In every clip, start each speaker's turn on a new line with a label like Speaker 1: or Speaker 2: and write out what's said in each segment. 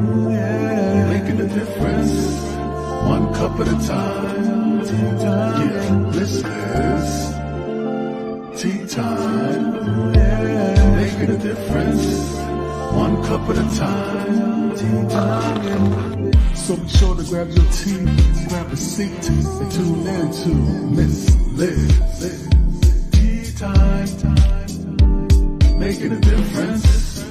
Speaker 1: Making a difference, one cup at a time. Yeah, this is tea time. Making a difference, one cup at a time. So be sure to grab your tea, grab a seat, and tune in to Miss Liz. Tea time, making a difference,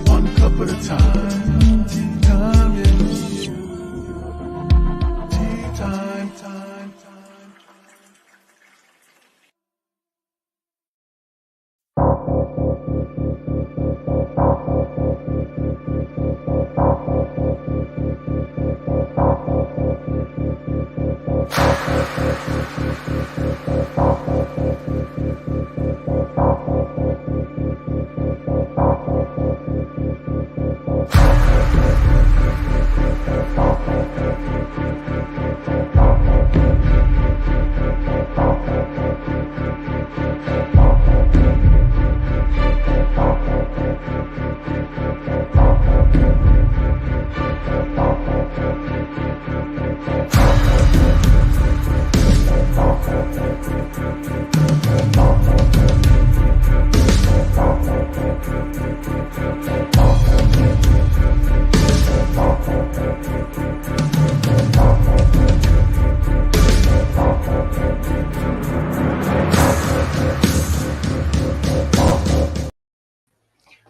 Speaker 1: one cup at a time. Tea time, yeah. Tea time, time.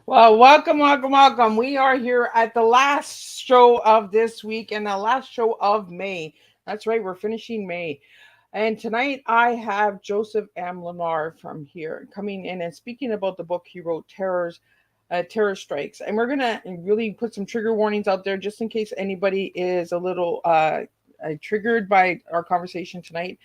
Speaker 2: Well, welcome. We are here at the last show of this week and the last show of May. That's right, we're finishing May. And tonight I have Joseph M Lenard from here coming in and speaking about the book he wrote, Terror Strikes. And we're going to really put some trigger warnings out there just in case anybody is a little triggered by our conversation tonight.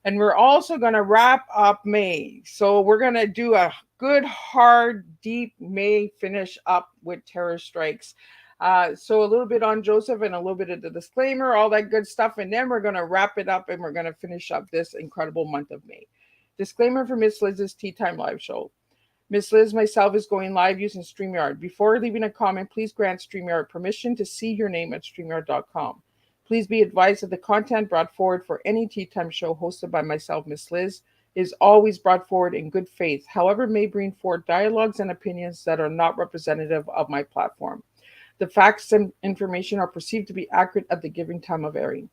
Speaker 2: And we're also going to wrap up May. So we're going to do a good, hard, deep May finish up with Terror Strikes. So a little bit on Joseph and a little bit of the disclaimer, all that good stuff. And then we're going to wrap it up and we're going to finish up this incredible month of May. Disclaimer for Miss Liz's Tea Time Live Show. Miss Liz, myself, is going live using StreamYard. Before leaving a comment, please grant StreamYard permission to see your name at StreamYard.com. Please be advised that the content brought forward for any Tea Time show hosted by myself, Miss Liz, is always brought forward in good faith. However, may bring forward dialogues and opinions that are not representative of my platform. The facts and information are perceived to be accurate at the given time of airing.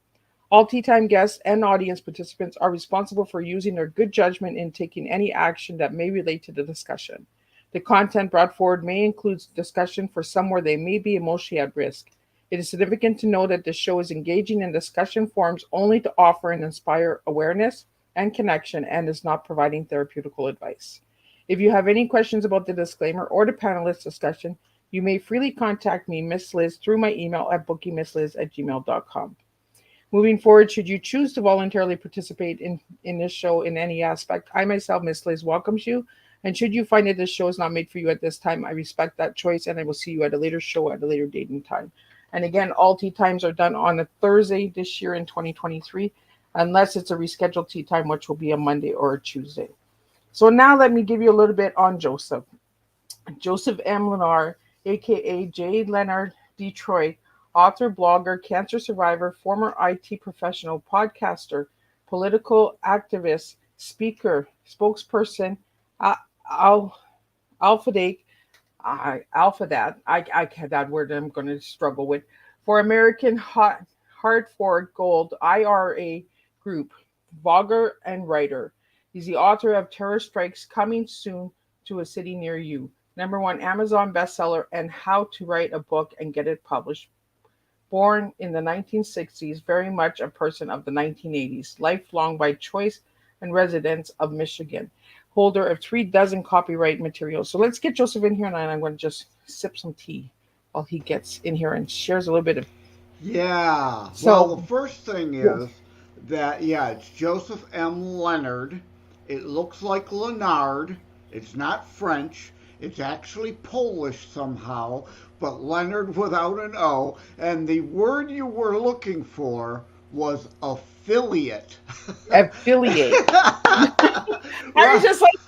Speaker 2: All Tea Time guests and audience participants are responsible for using their good judgment in taking any action that may relate to the discussion. The content brought forward may include discussion for some where they may be emotionally at risk. It is significant to know that this show is engaging in discussion forums only to offer and inspire awareness and connection and is not providing therapeutical advice. If you have any questions about the disclaimer or the panelist discussion, you may freely contact me, Miss Liz, through my email at bookingmissliz@gmail.com. Moving forward, should you choose to voluntarily participate in this show in any aspect, I myself, Miss Liz, welcomes you. And should you find that this show is not made for you at this time, I respect that choice and I will see you at a later show at a later date and time. And again, all tea times are done on a Thursday this year in 2023, unless it's a rescheduled tea time, which will be a Monday or a Tuesday. So now let me give you a little bit on Joseph. Joseph M Lenard, a.k.a. J. Lenard, Detroit, author, blogger, cancer survivor, former IT professional, podcaster, political activist, speaker, spokesperson, that word I'm going to struggle with, for American Hartford Gold IRA Group, blogger and writer. He's the author of Terror Strikes, coming soon to a city near you, #1 Amazon bestseller, and How to Write a Book and Get It Published. Born in the 1960s, very much a person of the 1980s, lifelong by choice and residence of Michigan. Holder of 36 copyright materials. So let's get Joseph in here, and I'm going to just sip some tea while he gets in here and shares a little bit of.
Speaker 3: Yeah. Well, the first thing is that, it's Joseph M Lenard. It looks like Lenard. It's not French. It's actually Polish somehow, but Lenard without an O. And the word you were looking for was affiliate.
Speaker 2: Affiliate. I was just like,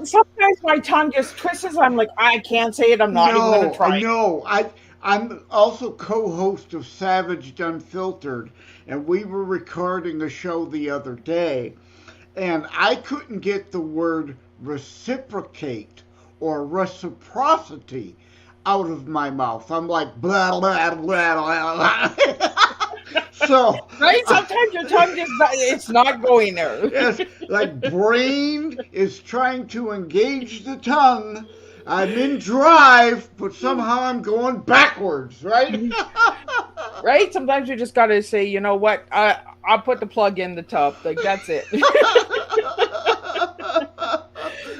Speaker 2: sometimes my tongue just twists. I'm like, I can't say it. I'm not even going to try.
Speaker 3: No, I'm also co-host of Savaged Unfiltered, and we were recording a show the other day, and I couldn't get the word reciprocate or reciprocity out of my mouth. I'm like, blah, blah, blah, blah, blah. So,
Speaker 2: Right? Sometimes your tongue just, it's not going there.
Speaker 3: yes, like brain is trying to engage the tongue. I'm in drive, but somehow I'm going backwards, right?
Speaker 2: Right? Sometimes you just got to say, you know what? I'll put the plug in the tub. Like, that's it.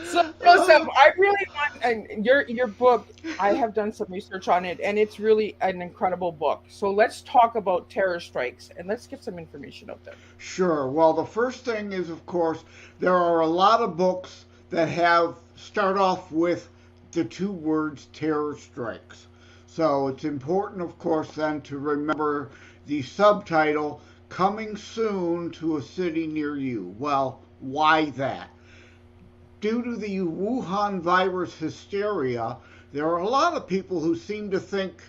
Speaker 2: So, Joseph, I really want, and your book, I have done some research on it, and it's really an incredible book. So let's talk about terror strikes, and let's get some information out there.
Speaker 3: Sure. Well, the first thing is, of course, there are a lot of books that start off with the two words terror strikes. So it's important, of course, then to remember the subtitle, Coming Soon to a City Near You. Well, why that? Due to the Wuhan virus hysteria, there are a lot of people who seem to think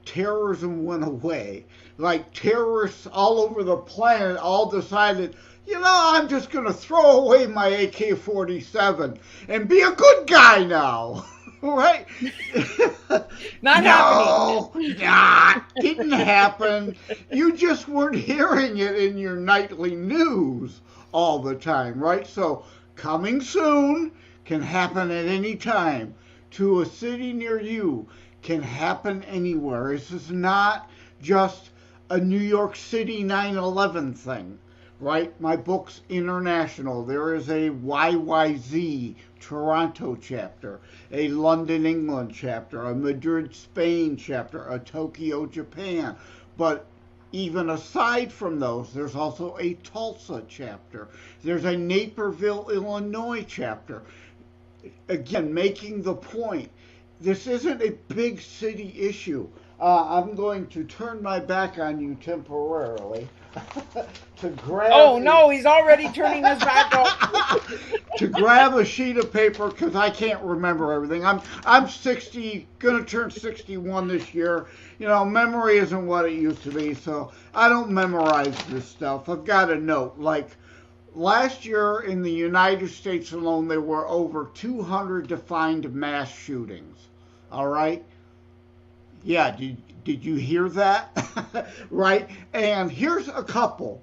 Speaker 3: terrorism went away. Like terrorists all over the planet all decided, I'm just going to throw away my AK-47 and be a good guy now. Right?
Speaker 2: Not happening.
Speaker 3: No, didn't happen. You just weren't hearing it in your nightly news all the time, right? So, coming soon can happen at any time. To a city near you can happen anywhere. This is not just a New York City 9/11 thing, right? My book's international. There is a YYZ Toronto chapter, a London, England chapter, a Madrid, Spain chapter, a Tokyo, Japan. But even aside from those, there's also a Tulsa chapter. There's a Naperville, Illinois chapter. Again, making the point, this isn't a big city issue. I'm going to turn my back on you temporarily to grab.
Speaker 2: Oh no, he's already turning his back up.
Speaker 3: To grab a sheet of paper because I can't remember everything. I'm 60, gonna turn 61 this year. Memory isn't what it used to be, so I don't memorize this stuff. I've got a note. Like last year in the United States alone, there were over 200 defined mass shootings. All right. Yeah, did you hear that? Right? And here's a couple.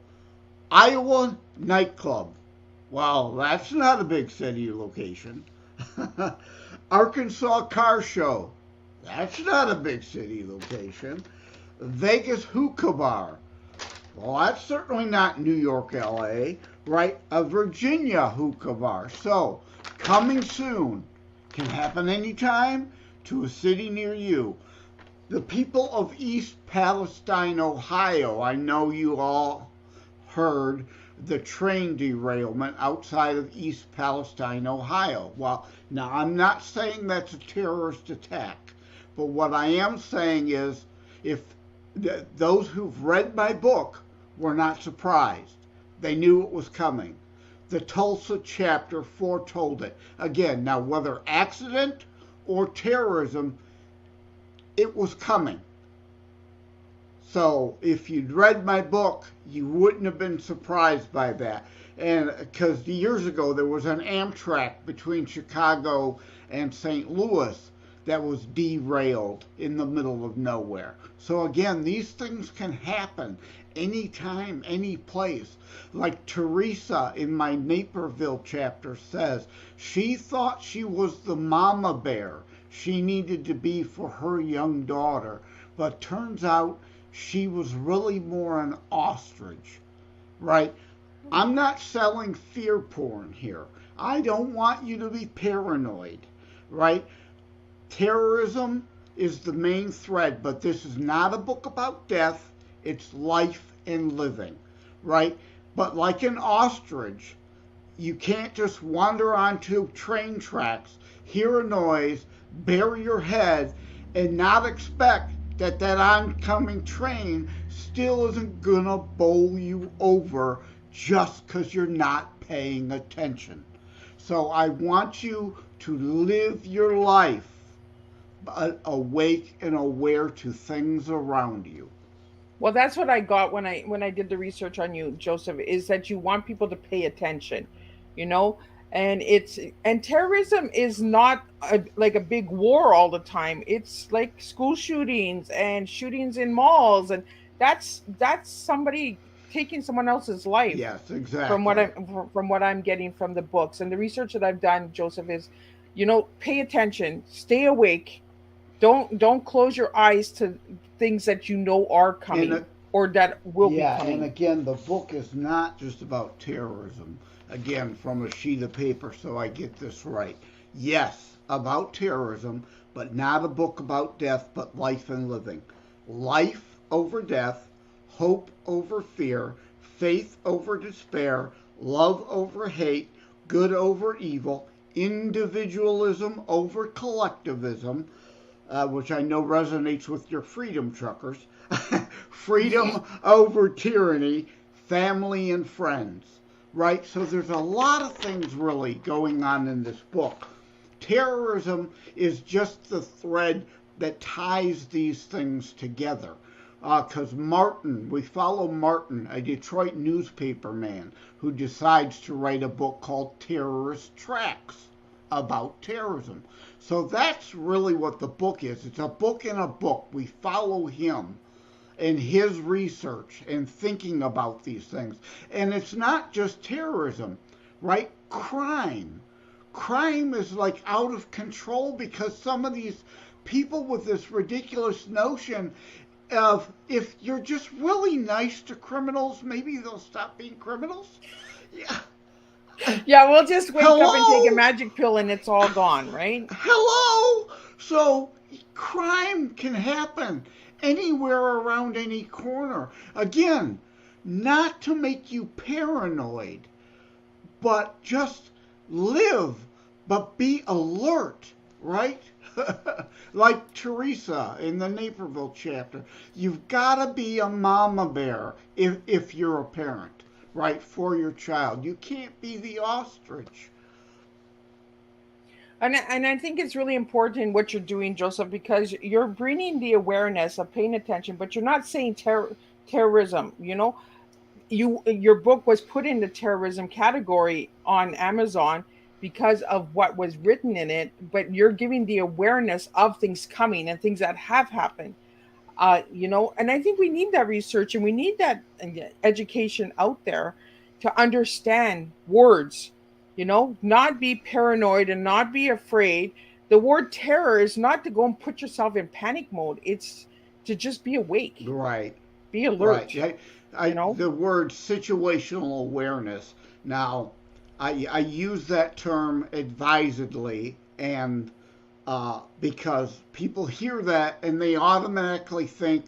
Speaker 3: Iowa nightclub. Well, that's not a big city location. Arkansas car show. That's not a big city location. Vegas hookah bar. Well, that's certainly not New York, LA, right? A Virginia hookah bar. So, coming soon can happen anytime to a city near you. The people of East Palestine, Ohio, I know you all heard the train derailment outside of East Palestine, Ohio. Well, now I'm not saying that's a terrorist attack, but what I am saying is if those who've read my book were not surprised. They knew it was coming. The Tulsa chapter foretold it. Again, now whether accident or terrorism, it was coming. So if you'd read my book, you wouldn't have been surprised by that. And because years ago there was an Amtrak between Chicago and St. Louis that was derailed in the middle of nowhere. So again, these things can happen anytime, any place. Like Teresa in my Naperville chapter says, she thought she was the mama bear she needed to be for her young daughter, but turns out she was really more an ostrich, right? I'm not selling fear porn here. I don't want you to be paranoid, right? Terrorism is the main thread, but this is not a book about death. It's life and living, right? But like an ostrich, you can't just wander onto train tracks, hear a noise, bury your head, and not expect that oncoming train still isn't gonna bowl you over just because you're not paying attention. So I want you to live your life awake and aware to things around you.
Speaker 2: Well, that's what I got when I did the research on you, Joseph, is that you want people to pay attention, you know? And it's and terrorism is not like a big war all the time. It's like school shootings and shootings in malls, and that's somebody taking someone else's life.
Speaker 3: Yes,
Speaker 2: From what
Speaker 3: exactly.
Speaker 2: I'm getting from the books and the research that I've done, Joseph, is, pay attention, stay awake, don't close your eyes to things that are
Speaker 3: And
Speaker 2: coming or that will be
Speaker 3: yeah, and
Speaker 2: coming.
Speaker 3: again, the book is not just about terrorism. Again, from a sheet of paper, so I get this right. Yes, about terrorism, but not a book about death, but life and living. Life over death, hope over fear, faith over despair, love over hate, good over evil, individualism over collectivism, which I know resonates with your freedom truckers, freedom over tyranny, family and friends, right? So there's a lot of things really going on in this book. Terrorism is just the thread that ties these things together. Because we follow Martin, a Detroit newspaper man, who decides to write a book called Terrorist Tracks about terrorism. So that's really what the book is. It's a book in a book. We follow him and his research and thinking about these things. And it's not just terrorism, right? Crime. Crime is like out of control because some of these people with this ridiculous notion of if you're just really nice to criminals, maybe they'll stop being criminals. Yeah.
Speaker 2: Yeah, we'll just wake up and take a
Speaker 3: Hello?
Speaker 2: magic pill and it's all gone, right?
Speaker 3: Hello? So crime can happen anywhere around any corner. Again, not to make you paranoid, but just live, but be alert, right? Like Teresa in the Naperville chapter. You've got to be a mama bear if you're a parent, right, for your child. You can't be the ostrich.
Speaker 2: And I think it's really important what you're doing, Joseph, because you're bringing the awareness of paying attention, but you're not saying terrorism. Your book was put in the terrorism category on Amazon because of what was written in it, but you're giving the awareness of things coming and things that have happened. And I think we need that research and we need that education out there to understand words, not be paranoid and not be afraid. The word terror is not to go and put yourself in panic mode. It's to just be awake,
Speaker 3: Right.
Speaker 2: be
Speaker 3: Right.
Speaker 2: alert, you know?
Speaker 3: The word situational awareness. Now, I use that term advisedly, and because people hear that and they automatically think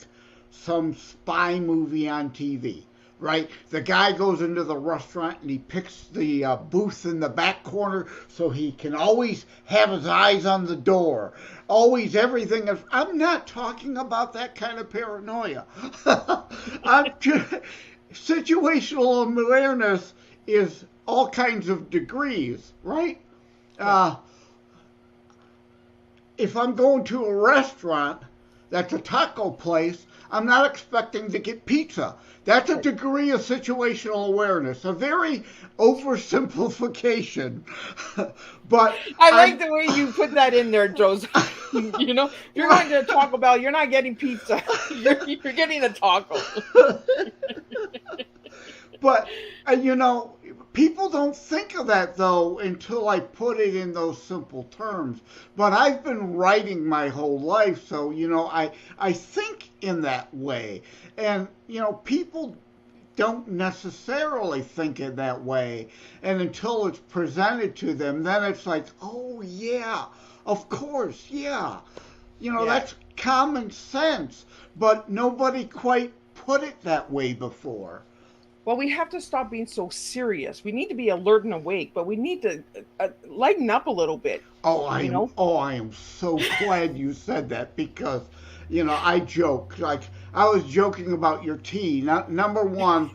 Speaker 3: some spy movie on TV, right? The guy goes into the restaurant and he picks the booth in the back corner so he can always have his eyes on the door. Always everything. I'm not talking about that kind of paranoia. Situational awareness is all kinds of degrees, right?
Speaker 2: Yeah.
Speaker 3: If I'm going to a restaurant that's a taco place, I'm not expecting to get pizza. That's a degree of situational awareness, a very oversimplification. But
Speaker 2: I like the way you put that in there, Joseph. If you're going to Taco Bell, you're not getting pizza. You're getting a taco.
Speaker 3: But, people don't think of that, though, until I put it in those simple terms. But I've been writing my whole life, so, I think in that way. And, people don't necessarily think it that way. And until it's presented to them, then it's like, oh, yeah, of course, yeah.
Speaker 2: Yeah.
Speaker 3: That's common sense. But nobody quite put it that way before.
Speaker 2: Well, we have to stop being so serious. We need to be alert and awake, but we need to lighten up a little bit.
Speaker 3: I am so glad you said that because, I joke. Like, I was joking about your tea. Number one,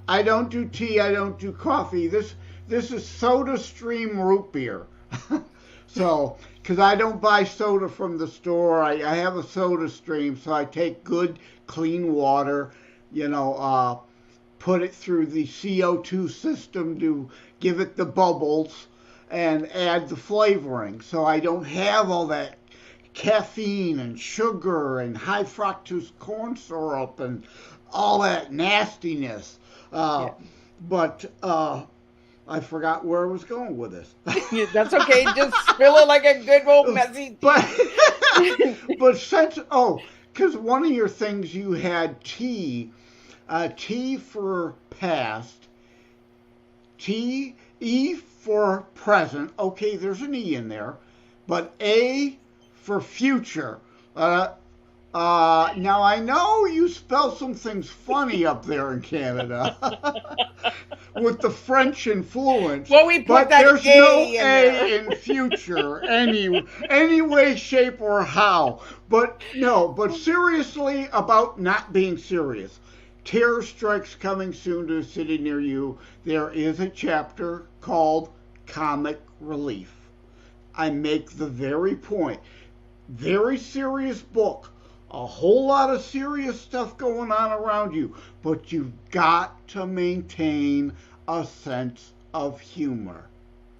Speaker 3: I don't do tea. I don't do coffee. This is Soda Stream root beer. So, because I don't buy soda from the store. I have a soda stream, so I take good, clean water, put it through the CO2 system to give it the bubbles and add the flavoring. So I don't have all that caffeine and sugar and high fructose corn syrup and all that nastiness. But I forgot where I was going with this.
Speaker 2: That's okay. Just spill it like a good old messy.
Speaker 3: But since, because one of your things you had T for past, E for present. Okay, there's an E in there, but A for future. Now I know you spell some things funny up there in Canada with the French influence.
Speaker 2: Well, we put
Speaker 3: but
Speaker 2: that
Speaker 3: there's
Speaker 2: A
Speaker 3: no
Speaker 2: in
Speaker 3: A
Speaker 2: there.
Speaker 3: in future any way, shape, or how. But seriously about not being serious. Terror strikes coming soon to a city near you. There is a chapter called Comic Relief. I make the very point. Very serious book. A whole lot of serious stuff going on around you, but you've got to maintain a sense of humor.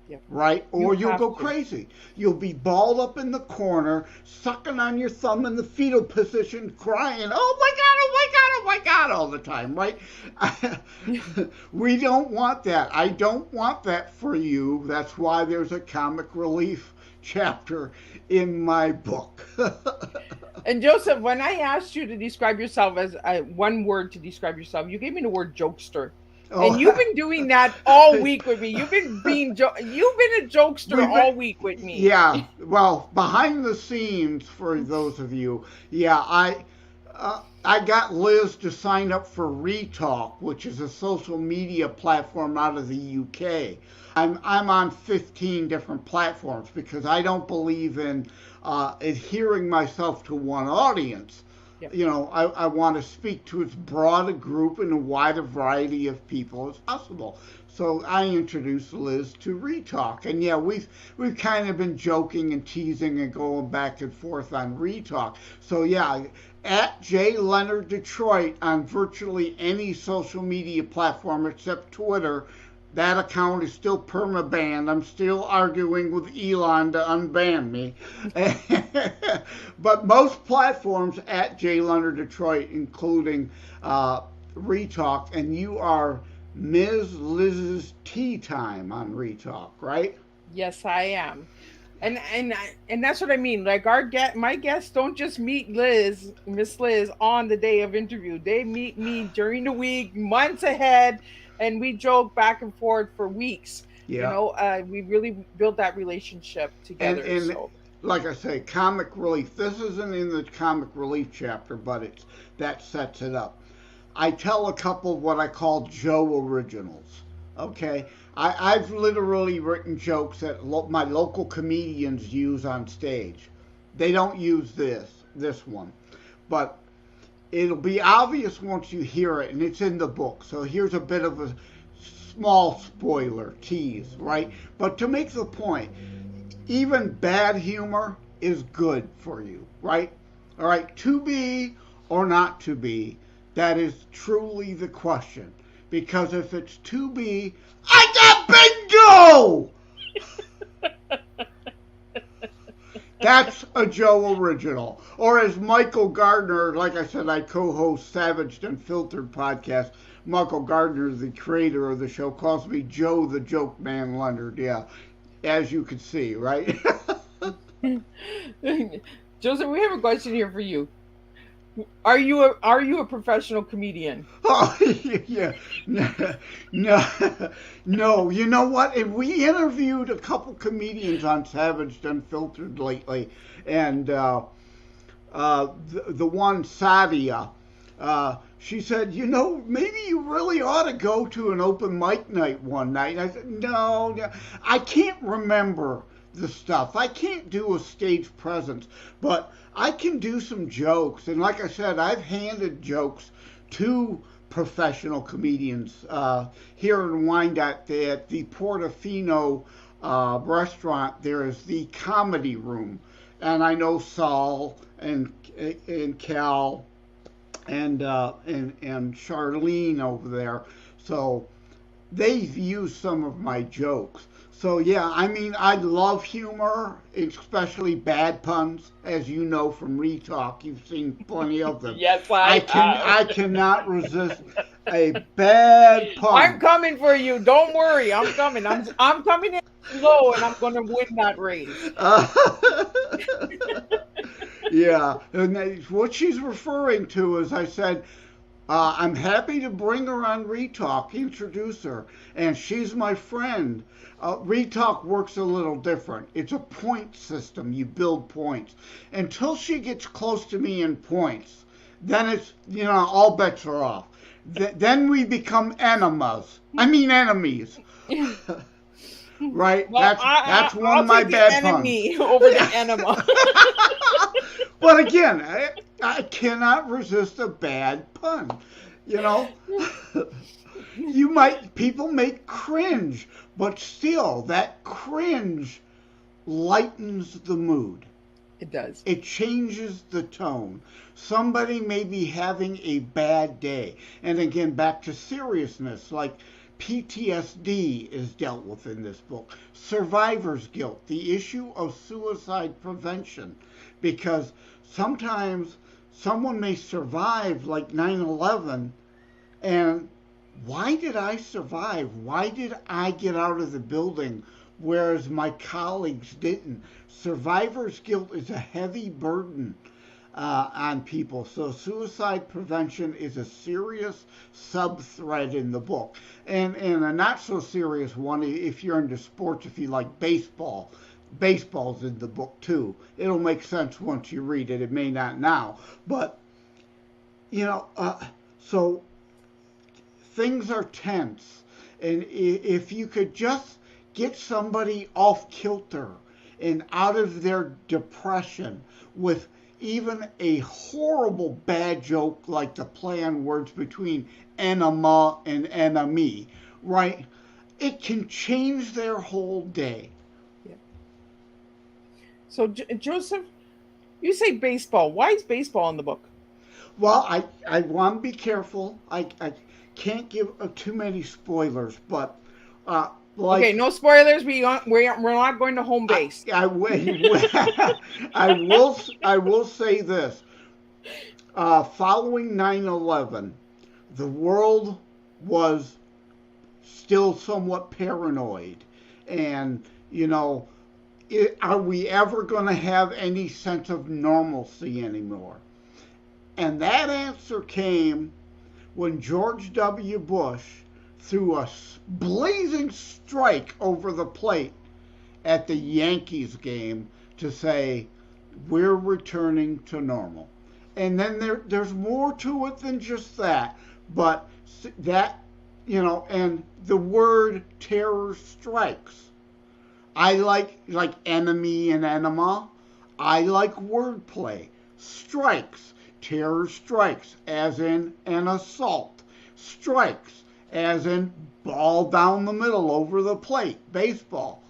Speaker 2: Yep.
Speaker 3: Right? Or you'll go
Speaker 2: to.
Speaker 3: crazy. You'll be balled up in the corner, sucking on your thumb in the fetal position, crying, oh my God, oh my God, oh my God, all the time, right? We don't want that. I don't want that for you. That's why there's a comic relief chapter in my book.
Speaker 2: And Joseph, when I asked you to describe yourself as one word to describe yourself, you gave me the word jokester. Oh. And you've been doing that all week with me. You've been a jokester all week with me.
Speaker 3: Yeah. Well, behind the scenes, for those of you, I got Liz to sign up for Retalk, which is a social media platform out of the UK. I'm on 15 different platforms because I don't believe in adhering myself to one audience. Yep. I want to speak to as broad a group and a wide variety of people as possible. So I introduced Liz to Retalk, and we've kind of been joking and teasing and going back and forth on Retalk. So at J Lenard Detroit on virtually any social media platform except Twitter. That account is still perma-banned. I'm still arguing with Elon to unban me. But most platforms at J Lenard Detroit, including Retalk, and you are Ms. Liz's Teatime on Retalk, right?
Speaker 2: Yes, I am. And that's what I mean. Like my guests don't just meet Miss Liz, on the day of interview. They meet me during the week, months ahead. And we joke back and forth for weeks. Yeah. We really built that relationship together.
Speaker 3: And like I say, comic relief. This isn't in the comic relief chapter, but that sets it up. I tell a couple of what I call Joe originals. Okay, I've literally written jokes that my local comedians use on stage. They don't use this one, but it'll be obvious once you hear it, and it's in the book. So here's a bit of a small spoiler, tease, right? But to make the point, even bad humor is good for you, right? All right, to be or not to be, that is truly the question. Because if it's to be, I got bingo! That's a Joe original. Or as Michael Gardner, like I said, I co-host Savaged Unfiltered podcast. Michael Gardner, the creator of the show, calls me Joe the Joke Man Lenard. Yeah, as you can see, right?
Speaker 2: Joseph, we have a question here for you. Are you a professional comedian?
Speaker 3: Oh, yeah. No. You know what? And we interviewed a couple comedians on Savaged Unfiltered lately, and the one, Sadia, she said, maybe you really ought to go to an open mic night one night. I said, no, I can't remember the stuff. I can't do a stage presence, but I can do some jokes. And like I said, I've handed jokes to professional comedians here in Wyandotte at the Portofino restaurant, there is the comedy room. And I know Saul and Cal and Charlene over there. So they've used some of my jokes. So yeah, I mean, I love humor, especially bad puns, as you know from Retalk. You've seen plenty of them.
Speaker 2: Yes, I have.
Speaker 3: I cannot resist a bad pun.
Speaker 2: I'm coming for you. Don't worry. I'm coming. I'm coming in low, and I'm going to win that race.
Speaker 3: Yeah, and what she's referring to is I said, I'm happy to bring her on Retalk, introduce her, and she's my friend. Retalk works a little different. It's a point system. You build points. Until she gets close to me in points, then it's, all bets are off. Then we become enemies. Right?
Speaker 2: Well,
Speaker 3: that's one of my bad puns.
Speaker 2: Enemy over the enema.
Speaker 3: But again, I cannot resist a bad pun. People may cringe, but still, that cringe lightens the mood.
Speaker 2: It does.
Speaker 3: It changes the tone. Somebody may be having a bad day. And again, back to seriousness, like PTSD is dealt with in this book. Survivor's guilt, the issue of suicide prevention. Because sometimes someone may survive like 9/11, and why did I survive? Why did I get out of the building whereas my colleagues didn't? Survivor's guilt is a heavy burden on people. So suicide prevention is a serious sub-thread in the book. And a not so serious one if you're into sports, if you like baseball. Baseball's in the book too. It'll make sense once you read it. It may not now. But, so things are tense. And if you could just get somebody off kilter and out of their depression with even a horrible bad joke like the play on words between enema and enemy, right? It can change their whole day.
Speaker 2: Yeah. So, Joseph, you say baseball. Why is baseball in the book?
Speaker 3: Well, I want to be careful. I can't give too many spoilers, but
Speaker 2: okay, no spoilers. We're not going to home base.
Speaker 3: I will say this. Following 9/11, the world was still somewhat paranoid, and are we ever going to have any sense of normalcy anymore? And that answer came when George W. Bush threw a blazing strike over the plate at the Yankees game to say, we're returning to normal. And then there's more to it than just that. But that, and the word terror strikes. I like enemy and enema. I like wordplay. Strikes. Terror strikes, as in an assault. Strikes, as in ball down the middle over the plate, baseball.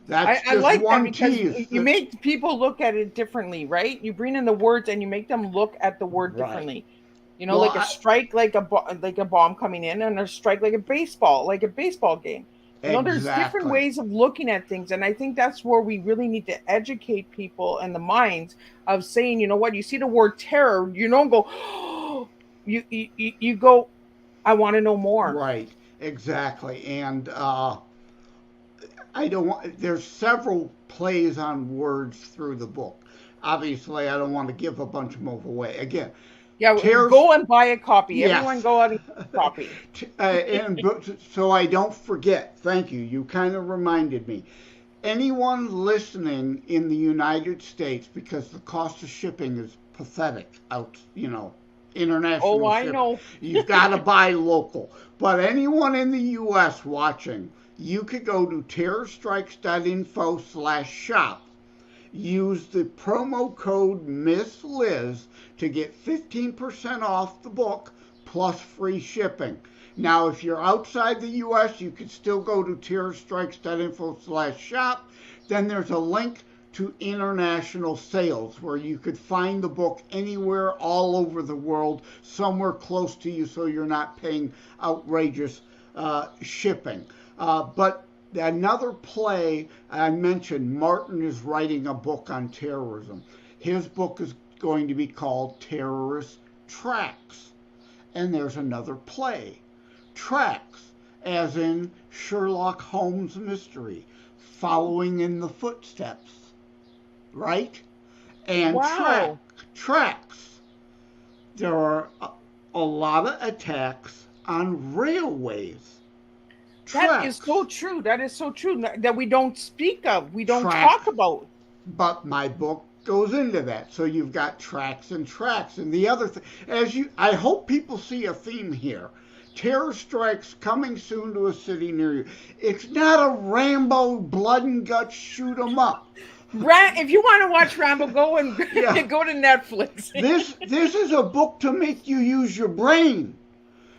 Speaker 3: That's
Speaker 2: I like
Speaker 3: one
Speaker 2: that because
Speaker 3: tease.
Speaker 2: you make people look at it differently, right? You bring in the words and you make them look at the word differently.
Speaker 3: Well,
Speaker 2: like a strike, like a bomb coming in, and a strike like a baseball game. There's different ways of looking at things, and I think that's where we really need to educate people and the minds of saying, you see the word terror, you don't go, oh, you go, I want to know more.
Speaker 3: Right, exactly, and there's several plays on words through the book. Obviously, I don't want to give a bunch of them away. Again,
Speaker 2: go and buy a copy.
Speaker 3: Yes.
Speaker 2: Everyone go out and get a copy.
Speaker 3: So I don't forget, thank you. You kind of reminded me. Anyone listening in the United States, because the cost of shipping is pathetic out, international
Speaker 2: Oh, I
Speaker 3: shipping.
Speaker 2: know.
Speaker 3: You've got to buy local. But anyone in the U.S. watching, you could go to terrorstrikes.info/shop. Use the promo code Miss Liz to get 15% off the book plus free shipping. Now, if you're outside the U.S., you can still go to terrorstrikes.info/shop. Then there's a link to international sales where you could find the book anywhere all over the world, somewhere close to you, so you're not paying outrageous shipping. But another play I mentioned, Martin is writing a book on terrorism. His book is going to be called Terrorist Tracks. And there's another play, Tracks, as in Sherlock Holmes mystery, following in the footsteps, right? And
Speaker 2: Wow.
Speaker 3: tracks. There are a lot of attacks on railways.
Speaker 2: That is so true. That is so true that we don't speak of. We don't
Speaker 3: Tracks.
Speaker 2: talk about.
Speaker 3: But my book goes into that. So you've got tracks. And the other thing, I hope people see a theme here. Terror strikes coming soon to a city near you. It's not a Rambo blood and guts shoot 'em up.
Speaker 2: If you want to watch Rambo, go and go to Netflix.
Speaker 3: This is a book to make you use your brain.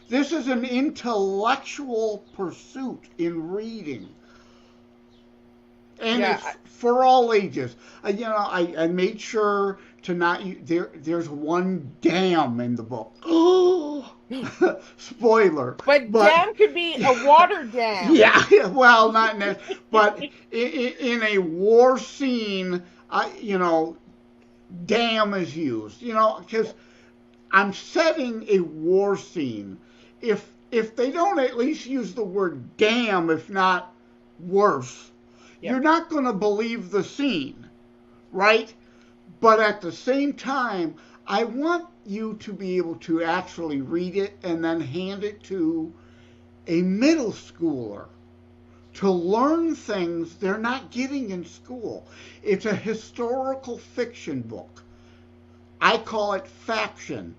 Speaker 3: This is an intellectual pursuit in reading. And it's for all ages. I made sure to not there's one damn in the book. Spoiler.
Speaker 2: But dam could be a water dam.
Speaker 3: Yeah, well, not necessarily. But in a war scene, damn is used. Because I'm setting a war scene. If they don't at least use the word damn, if not worse, you're not going to believe the scene, right? But at the same time, I want you to be able to actually read it and then hand it to a middle schooler to learn things they're not getting in school. It's a historical fiction book. I call it faction,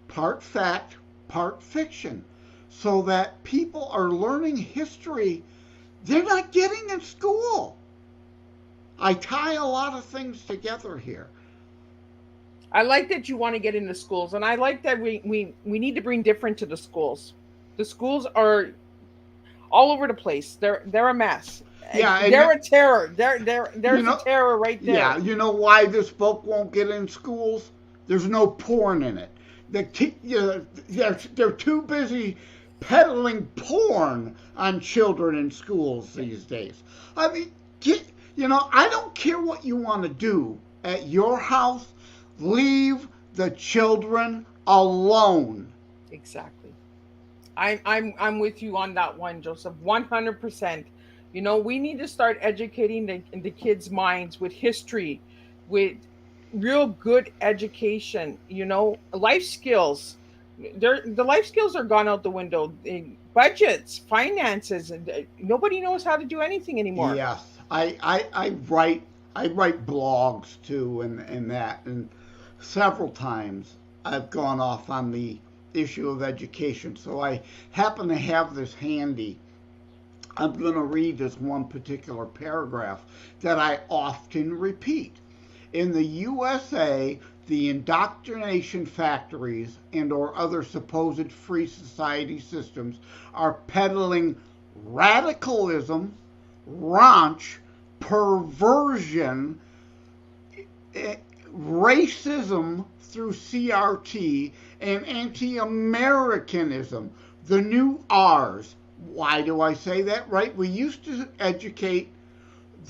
Speaker 3: part fact, part fiction, so that people are learning history they're not getting in school. I tie a lot of things together here.
Speaker 2: I like that you want to get into schools, and I like that we need to bring different to the schools. The schools are all over the place. They're a mess.
Speaker 3: Yeah,
Speaker 2: they're a terror. There's a terror right there.
Speaker 3: Yeah, you know why this book won't get in schools? There's no porn in it. They're too busy peddling porn on children in schools these days. I mean, I don't care what you want to do at your house. Leave the children alone.
Speaker 2: Exactly. I'm with you on that one, Joseph. 100%. We need to start educating the kids' minds with history, with real good education. Life skills. The life skills are gone out the window. Budgets, finances, and nobody knows how to do anything anymore.
Speaker 3: Yes, I write blogs too, and that, and several times I've gone off on the issue of education. So I happen to have this handy. I'm going to read this one particular paragraph that I often repeat. In the USA, the indoctrination factories and or other supposed free society systems are peddling radicalism, raunch, perversion, racism through CRT, and anti-Americanism, the new R's. Why do I say that? Right? We used to educate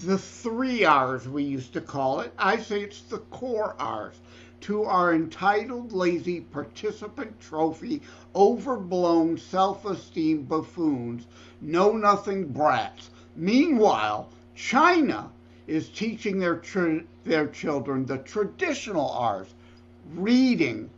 Speaker 3: the 3 R's, we used to call it. I say it's the core R's. To our entitled, lazy, participant trophy, overblown self-esteem buffoons, know-nothing brats. Meanwhile, China is teaching their children the traditional R's: reading,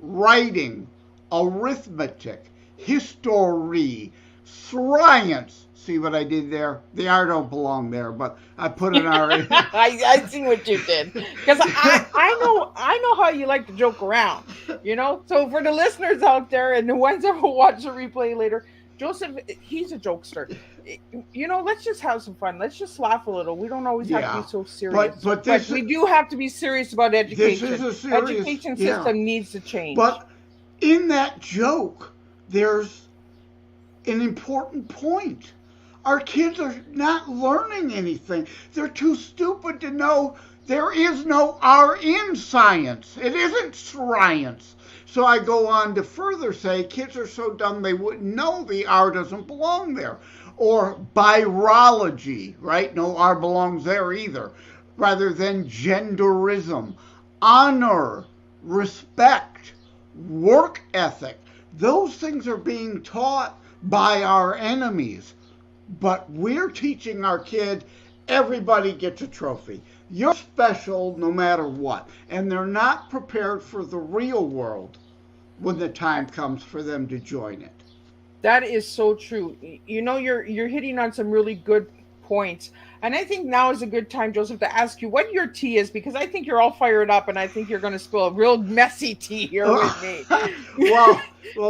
Speaker 3: writing, arithmetic, history, science. See what I did there? The R don't belong there, but I put an R in.
Speaker 2: I see what you did, because I know how you like to joke around, So for the listeners out there and the ones that will watch the replay later, Joseph, he's a jokester. Let's just have some fun. Let's just laugh a little. We don't always have to be so serious. But we do have to be serious about education.
Speaker 3: This is a serious,
Speaker 2: education system needs to change.
Speaker 3: But in that joke, there's an important point. Our kids are not learning anything. They're too stupid to know there is no R in science. It isn't science. So I go on to further say kids are so dumb they wouldn't know the R doesn't belong there. Or virology, right? No R belongs there either. Rather than genderism, honor, respect, work ethic. Those things are being taught by our enemies. But we're teaching our kid everybody gets a trophy. You're special no matter what. And they're not prepared for the real world when the time comes for them to join it.
Speaker 2: That is so true. You know, you're hitting on some really good points. And I think now is a good time, Joseph, to ask you what your tea is, because I think you're all fired up and I think you're going to spill a real messy tea here with me.
Speaker 3: well,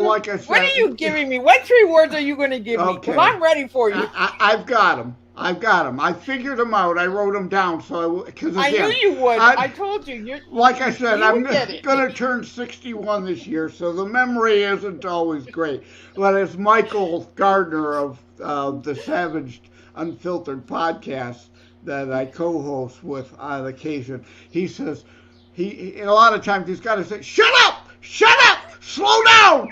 Speaker 3: like I said.
Speaker 2: What are you giving me? What 3 words are you going to give me? Because I'm ready for you.
Speaker 3: I've got them. I figured them out. I wrote them down. Because
Speaker 2: I knew you would. I told you.
Speaker 3: Like I said, I'm going to turn 61 this year, so the memory isn't always great. But as Michael Gardner of the Savage Unfiltered podcast that I co-host with on occasion, he says, a lot of times he's got to say, shut up, slow down,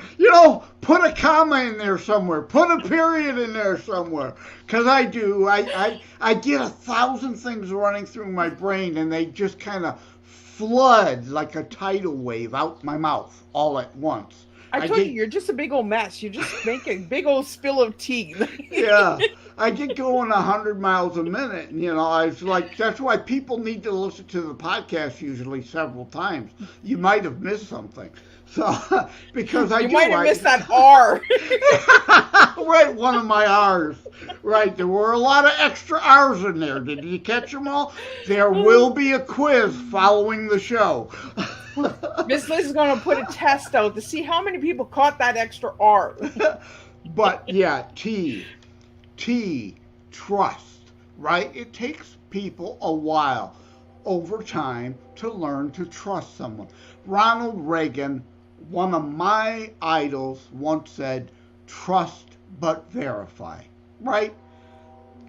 Speaker 3: put a comma in there somewhere, put a period in there somewhere. Because I do, I get 1,000 things running through my brain and they just kind of flood like a tidal wave out my mouth all at once.
Speaker 2: I told you, you're just a big old mess. You just make a big old spill of tea.
Speaker 3: Yeah, I get going 100 miles a minute. And, I was like, that's why people need to listen to the podcast usually several times. You might have missed something. So, because you
Speaker 2: might have missed that R.
Speaker 3: Right, one of my R's. Right, there were a lot of extra R's in there. Did you catch them all? There will be a quiz following the show.
Speaker 2: Miss Liz is going to put a test out to see how many people caught that extra R.
Speaker 3: But yeah, T, trust, right? It takes people a while over time to learn to trust someone. Ronald Reagan, one of my idols, once said, trust but verify, right?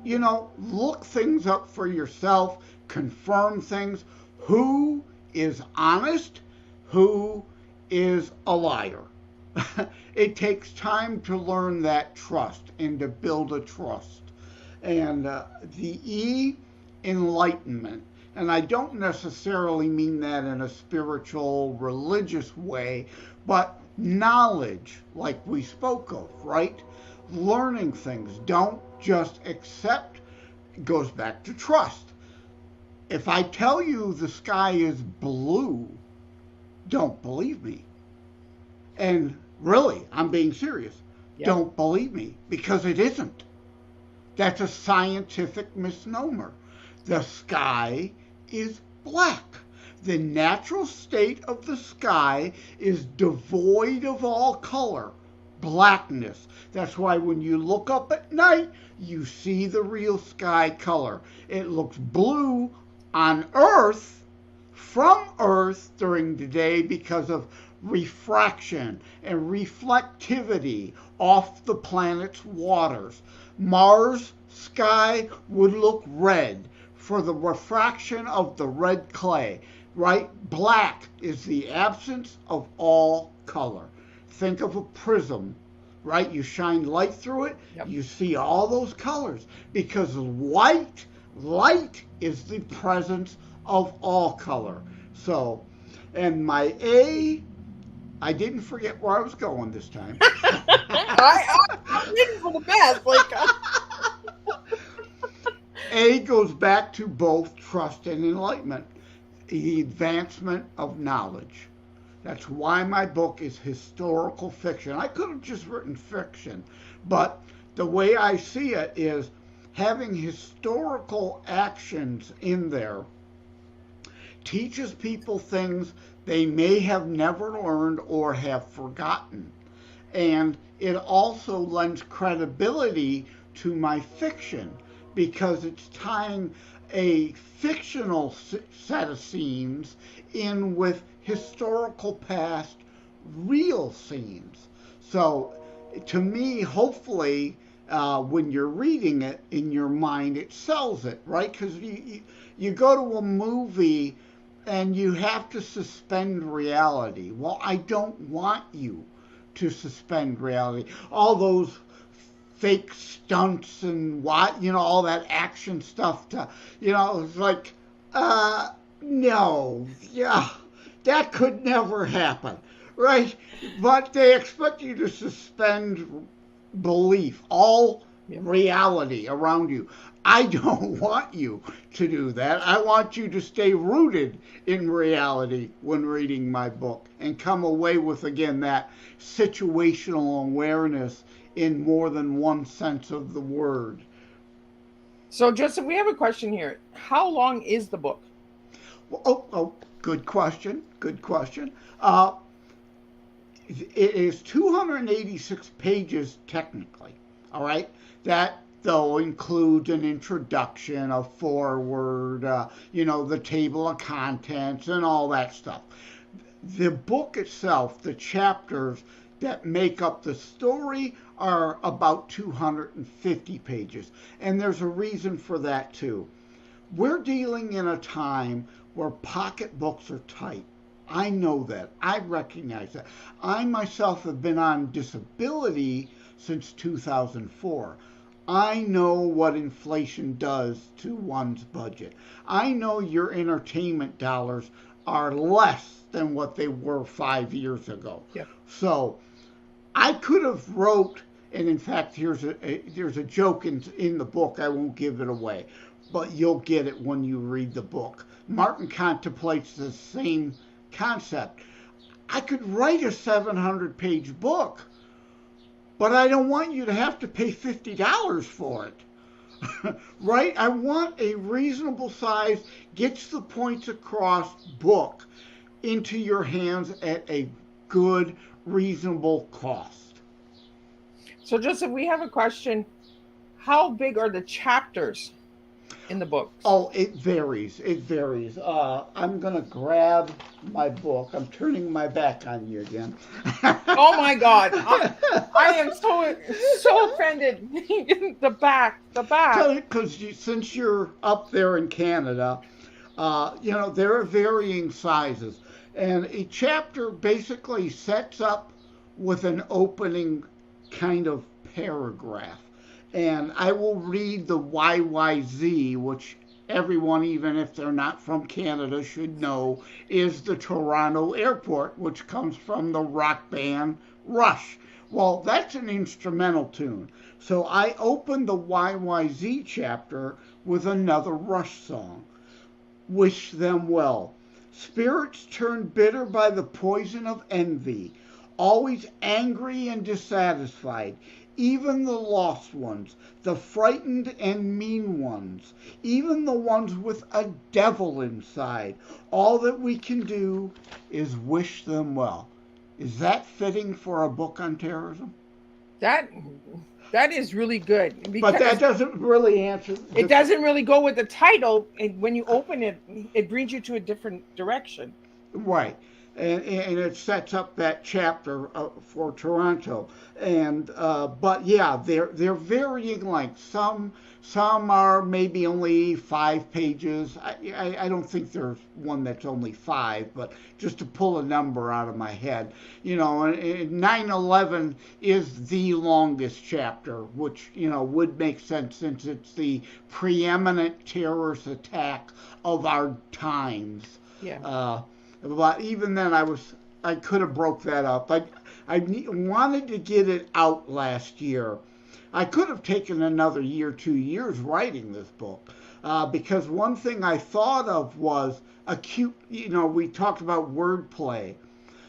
Speaker 3: Look things up for yourself, confirm things. Who is honest? Who is a liar? It takes time to learn that trust and to build a trust. And the E, enlightenment. And I don't necessarily mean that in a spiritual, religious way, but knowledge, like we spoke of, right? Learning things. Don't just accept. It goes back to trust. If I tell you the sky is blue, don't believe me. And really, I'm being serious. Yep. Don't believe me, because it isn't. That's a scientific misnomer. The sky is black. The natural state of the sky is devoid of all color, blackness. That's why when you look up at night, you see the real sky color. It looks blue on Earth, from Earth during the day because of refraction and reflectivity off the planet's waters. Mars sky would look red for the refraction of the red clay, right? Black is the absence of all color. Think of a prism, right? You shine light through it, yep. You see all those colors, because light is the presence of all color. So, and my A, I didn't forget where I was going this time.
Speaker 2: I'm waiting for the best.
Speaker 3: A goes back to both trust and enlightenment, the advancement of knowledge. That's why my book is historical fiction. I could have just written fiction, but the way I see it is having historical actions in there teaches people things they may have never learned or have forgotten. And it also lends credibility to my fiction, because it's tying a fictional set of scenes in with historical past real scenes. So to me, hopefully, when you're reading it in your mind, it sells it, right? Because you go to a movie and you have to suspend reality. Well, I don't want you to suspend reality. All those fake stunts and all that action stuff it's like, no, yeah, that could never happen, right? But they expect you to suspend belief, all reality around you. I don't want you to do that. I want you to stay rooted in reality when reading my book and come away with, again, that situational awareness in more than one sense of the word.
Speaker 2: So, Joseph, we have a question here. How long is the book?
Speaker 3: Oh, good question. Good question. It is 286 pages technically. All right. That, though, includes an introduction, a foreword, the table of contents and all that stuff. The book itself, the chapters that make up the story, are about 250 pages. And there's a reason for that, too. We're dealing in a time where pocketbooks are tight. I know that. I recognize that. I myself have been on disability since 2004. I know what inflation does to one's budget. I know your entertainment dollars are less than what they were 5 years ago.
Speaker 2: Yep.
Speaker 3: So I could have wrote, and in fact, there's a joke in the book. I won't give it away, but you'll get it when you read the book. Martin contemplates the same concept. I could write a 700-page book, but I don't want you to have to pay $50 for it. Right? I want a reasonable size, gets the points across book into your hands at a good, reasonable cost.
Speaker 2: So, Joseph, we have a question. How big are the chapters in the book?
Speaker 3: Oh, it varies. It varies. I'm going to grab my book. I'm turning my back on you again.
Speaker 2: Oh, my God. I am so offended. The back.
Speaker 3: Because since you're up there in Canada, there are varying sizes. And a chapter basically sets up with an opening kind of paragraph. And I will read the YYZ, which everyone, even if they're not from Canada, should know is the Toronto airport, which comes from the rock band Rush. Well, that's an instrumental tune. So I opened the YYZ chapter with another Rush song. Wish them well. Spirits turned bitter by the poison of envy, always angry and dissatisfied. Even the lost ones, the frightened and mean ones, even the ones with a devil inside. All that we can do is wish them well. Is that fitting for a book on terrorism?
Speaker 2: That is really good.
Speaker 3: But that doesn't really answer.
Speaker 2: It doesn't really go with the title. And when you open it, it brings you to a different direction.
Speaker 3: Right. And it sets up that chapter for Toronto. And but yeah, they're varying lengths. Some are maybe only 5 pages. I don't think there's one that's only 5, but just to pull a number out of my head, and 9/11 is the longest chapter, which would make sense since it's the preeminent terrorist attack of our times.
Speaker 2: Yeah.
Speaker 3: But even then, I could have broke that up. I wanted to get it out last year. I could have taken another 2 years writing this book, because one thing I thought of was acute. We talked about wordplay.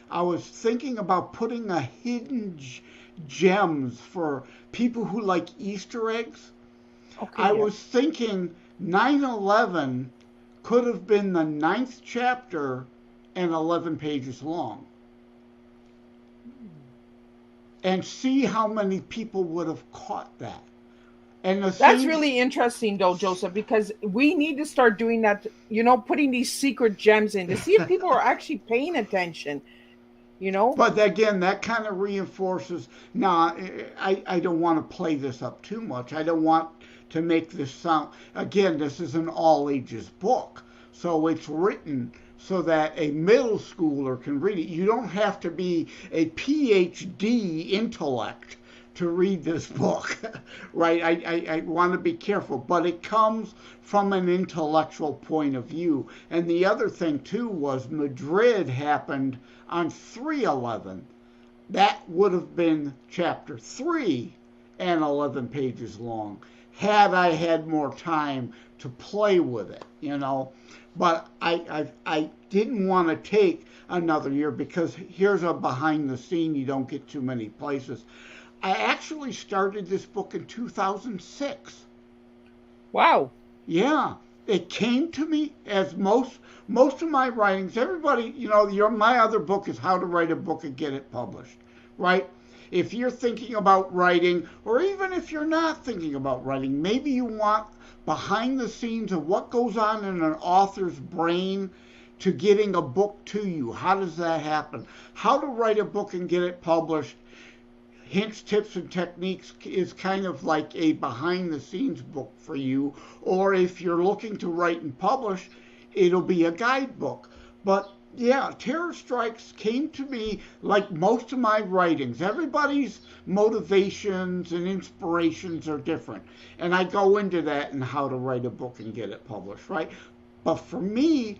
Speaker 3: I was thinking about putting a hidden gems for people who like Easter eggs.
Speaker 2: Okay,
Speaker 3: I was thinking 9/11 could have been the 9th chapter and 11 pages long. And see how many people would have caught that. And
Speaker 2: that's really interesting, though, Joseph, because we need to start doing that, putting these secret gems in to see if people are actually paying attention. you know?
Speaker 3: But again, that kind of reinforces. Now, I don't want to play this up too much. I don't want to make this sound. Again, this is an all ages book. So it's written so that a middle schooler can read it. You don't have to be a PhD intellect to read this book, right? I want to be careful, but it comes from an intellectual point of view. And the other thing, too, was Madrid happened on 3/11. That would have been chapter 3 and 11 pages long had I had more time to play with it, you know. But I didn't want to take another year, because here's a behind the scene you don't get too many places. I actually started this book in 2006.
Speaker 2: Wow.
Speaker 3: Yeah, it came to me as most of my writings. Everybody, you know, my other book is How to Write a Book and Get It Published, right? If you're thinking about writing, or even if you're not thinking about writing, maybe you want behind the scenes of what goes on in an author's brain to getting a book to you. How does that happen? How to write a book and get it published. Hints, tips, and techniques is kind of like a behind-the-scenes book for you. Or if you're looking to write and publish, it'll be a guidebook. But yeah, Terror Strikes came to me like most of my writings. Everybody's motivations and inspirations are different. And I go into that in How to Write a Book and Get It Published, right? But for me,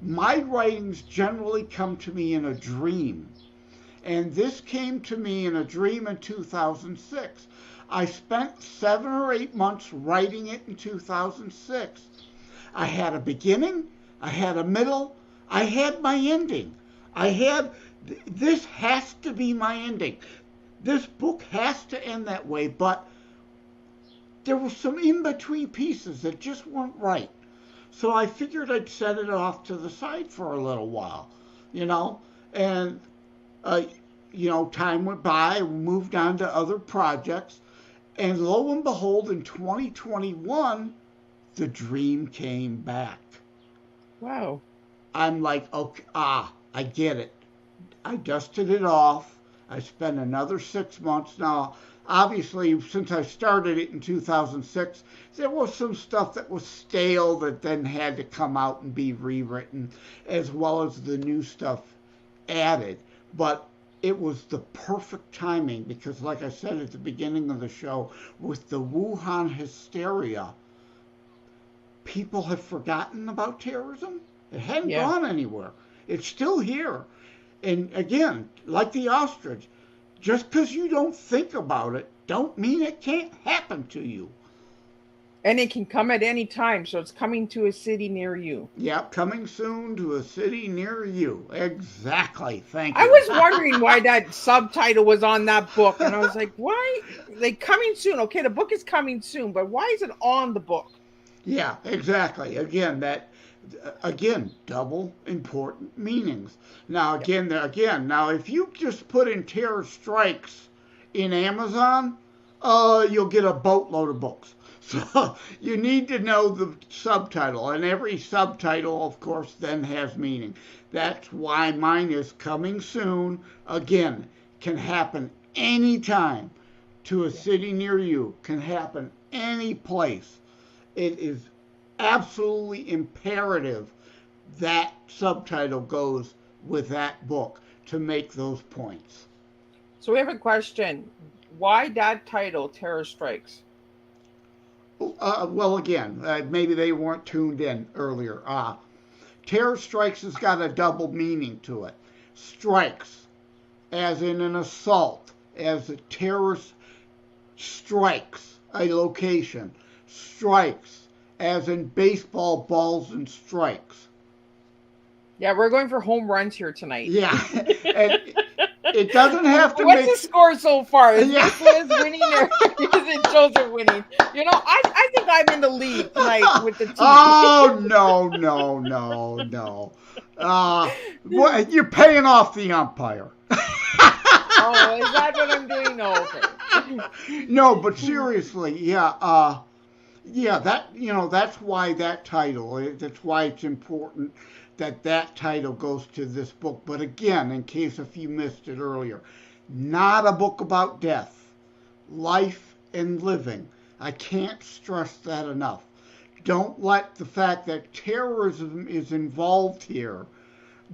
Speaker 3: my writings generally come to me in a dream. And this came to me in a dream in 2006. I spent 7 or 8 months writing it in 2006. I had a beginning, I had a middle, I had my ending. This has to be my ending. This book has to end that way, but there were some in-between pieces that just weren't right. So I figured I'd set it off to the side for a little while, you know, and time went by, we moved on to other projects, and lo and behold, in 2021, the dream came back.
Speaker 2: Wow.
Speaker 3: I'm like, okay, I get it. I dusted it off. I spent another 6 months. Now, obviously, since I started it in 2006, there was some stuff that was stale that then had to come out and be rewritten, as well as the new stuff added. But it was the perfect timing because, like I said at the beginning of the show, with the Wuhan hysteria, people have forgotten about terrorism. It hadn't gone anywhere. It's still here. And again, like the ostrich, just because you don't think about it, don't mean it can't happen to you.
Speaker 2: And it can come at any time, so it's coming to a city near you.
Speaker 3: Yep, coming soon to a city near you. Exactly. Thank you.
Speaker 2: I was wondering why that subtitle was on that book, and I was like, why? Like, coming soon. Okay, the book is coming soon, but why is it on the book?
Speaker 3: Yeah, exactly. Again, double important meanings. Now, now if you just put in Terror Strikes in Amazon, you'll get a boatload of books. So you need to know the subtitle, and every subtitle, of course, then has meaning. That's why mine is coming soon. Again, can happen anytime to a city near you, can happen any place. It is absolutely imperative that subtitle goes with that book to make those points.
Speaker 2: So we have a question. Why that title, Terror Strikes?
Speaker 3: Well, again, maybe they weren't tuned in earlier. Terror Strikes has got a double meaning to it. Strikes, as in an assault, as a terrorist strikes a location. Strikes, as in baseball balls and strikes.
Speaker 2: Yeah, we're going for home runs here tonight.
Speaker 3: Yeah, and it doesn't have to
Speaker 2: What's the score so far? Is this Liz winning or is it Joseph winning? You know, I think I'm in the lead tonight with the team.
Speaker 3: Oh, no. You're paying off the umpire.
Speaker 2: Oh, is that what I'm doing? No, okay.
Speaker 3: No, but seriously, that's why that title, that's why it's important that title goes to this book. But again, in case if you missed it earlier, not a book about death, life and living. I can't stress that enough. Don't let the fact that terrorism is involved here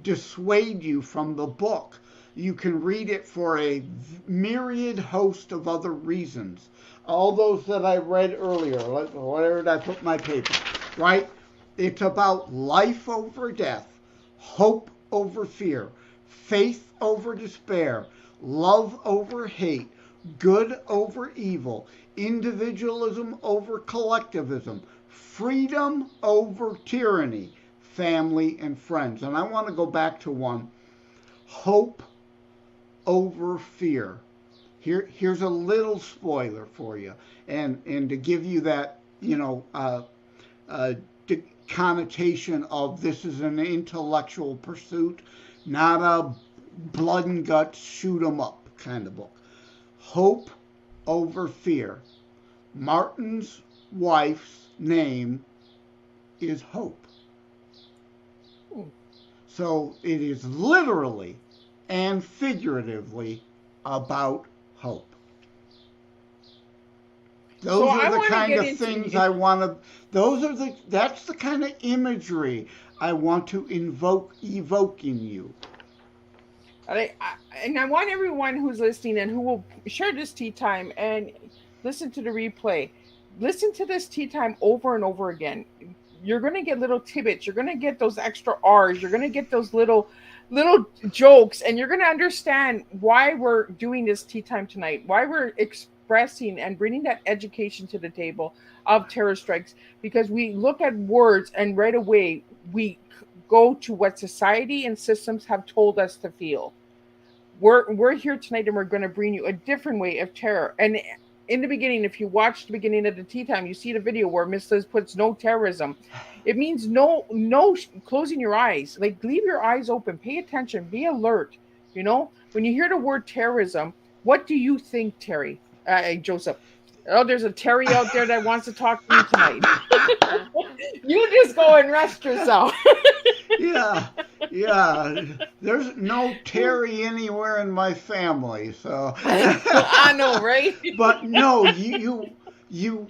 Speaker 3: dissuade you from the book. You can read it for a myriad host of other reasons. All those that I read earlier, where did I put my paper, right? It's about life over death, hope over fear, faith over despair, love over hate, good over evil, individualism over collectivism, freedom over tyranny, family and friends. And I want to go back to one, hope over fear. Here's a little spoiler for you, and to give you that, connotation of this is an intellectual pursuit, not a blood and guts shoot 'em up kind of book. Hope over fear. Martin's wife's name is Hope. So it is literally and figuratively about hope. Those are the kind of things I want to, that's the kind of imagery I want to evoke in you.
Speaker 2: And I want everyone who's listening and who will share this tea time and listen to the replay. Listen to this tea time over and over again. You're going to get little tidbits. You're going to get those extra R's. You're going to get those little jokes, and you're going to understand why we're doing this tea time tonight, why we're expressing and bringing that education to the table of terror strikes, because we look at words and right away we go to what society and systems have told us to feel. We're here tonight and we're going to bring you a different way of terror. And in the beginning, if you watch the beginning of the tea time, you see the video where Miss Liz puts no terrorism. It means no closing your eyes. Like, leave your eyes open, pay attention, be alert. When you hear the word terrorism, what do you think, Terry? Joseph? Oh, there's a Terry out there that wants to talk to me tonight. You just go and rest yourself.
Speaker 3: Yeah. There's no Terry anywhere in my family, so.
Speaker 2: I know, right?
Speaker 3: But no, you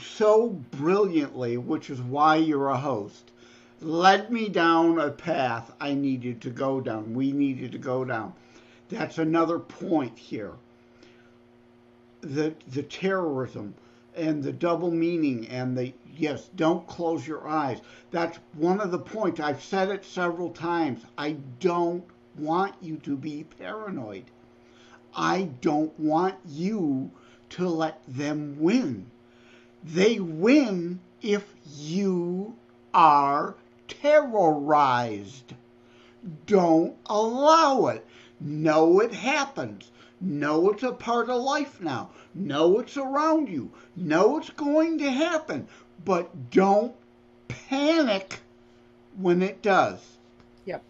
Speaker 3: so brilliantly, which is why you're a host, led me down a path I needed to go down. We needed to go down. That's another point here. The terrorism and the double meaning and yes, don't close your eyes. That's one of the points. I've said it several times. I don't want you to be paranoid. I don't want you to let them win. They win if you are terrorized. Don't allow it. Know it happens. Know it's a part of life now. Know it's around you. Know it's going to happen. But don't panic when it does.
Speaker 2: Yep.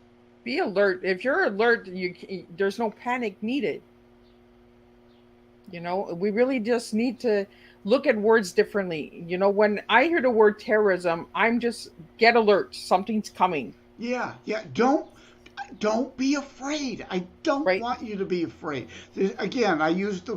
Speaker 2: Be alert. If you're alert, there's no panic needed. We really just need to look at words differently. When I hear the word terrorism, I'm just get alert. Something's coming.
Speaker 3: Yeah. Don't be afraid. I don't want you to be afraid. Again, I use the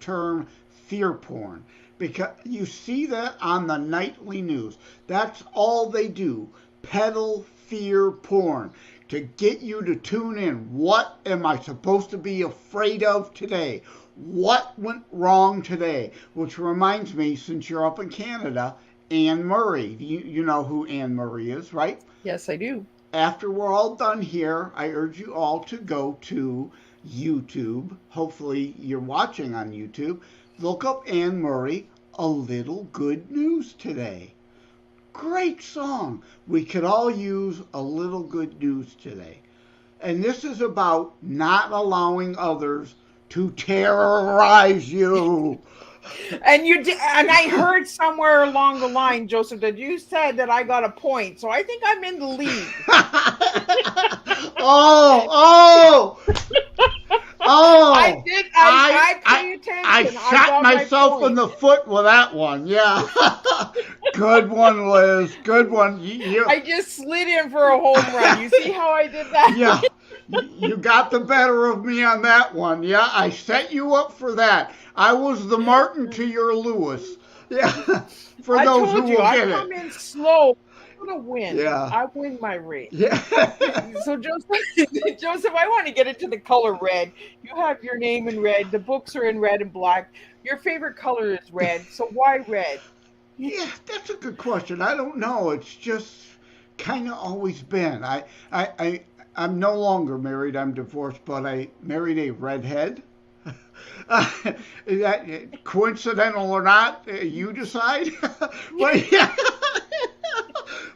Speaker 3: term fear porn because you see that on the nightly news. That's all they do. Peddle fear porn to get you to tune in. What am I supposed to be afraid of today? What went wrong today? Which reminds me, since you're up in Canada, Anne Murray. You know who Anne Murray is, right?
Speaker 2: Yes, I do.
Speaker 3: After we're all done here, I urge you all to go to YouTube. Hopefully you're watching on YouTube. Look up Anne Murray, A Little Good News Today. Great song. We could all use a little good news today. And this is about not allowing others to terrorize you.
Speaker 2: And you did, and I heard somewhere along the line, Joseph, that you said that I got a point. So I think I'm in the lead.
Speaker 3: Oh!
Speaker 2: I did. I paid attention.
Speaker 3: I shot myself in the foot with that one. Yeah. Good one, Liz. Good one.
Speaker 2: I just slid in for a home run. You see how I did that?
Speaker 3: Yeah, you got the better of me on that one. Yeah, I set you up for that. I was the Martin to your Lewis. Yeah, for
Speaker 2: I
Speaker 3: those who
Speaker 2: told you,
Speaker 3: will
Speaker 2: I
Speaker 3: get
Speaker 2: come
Speaker 3: it.
Speaker 2: in slow. I'm gonna win.
Speaker 3: Yeah.
Speaker 2: I win my race.
Speaker 3: Yeah.
Speaker 2: So Joseph, I want to get into the color red. You have your name in red. The books are in red and black. Your favorite color is red. So why red?
Speaker 3: Yeah, that's a good question. I don't know. It's just kind of always been. I'm no longer married. I'm divorced, but I married a redhead. Is that coincidental or not? You decide. But yeah.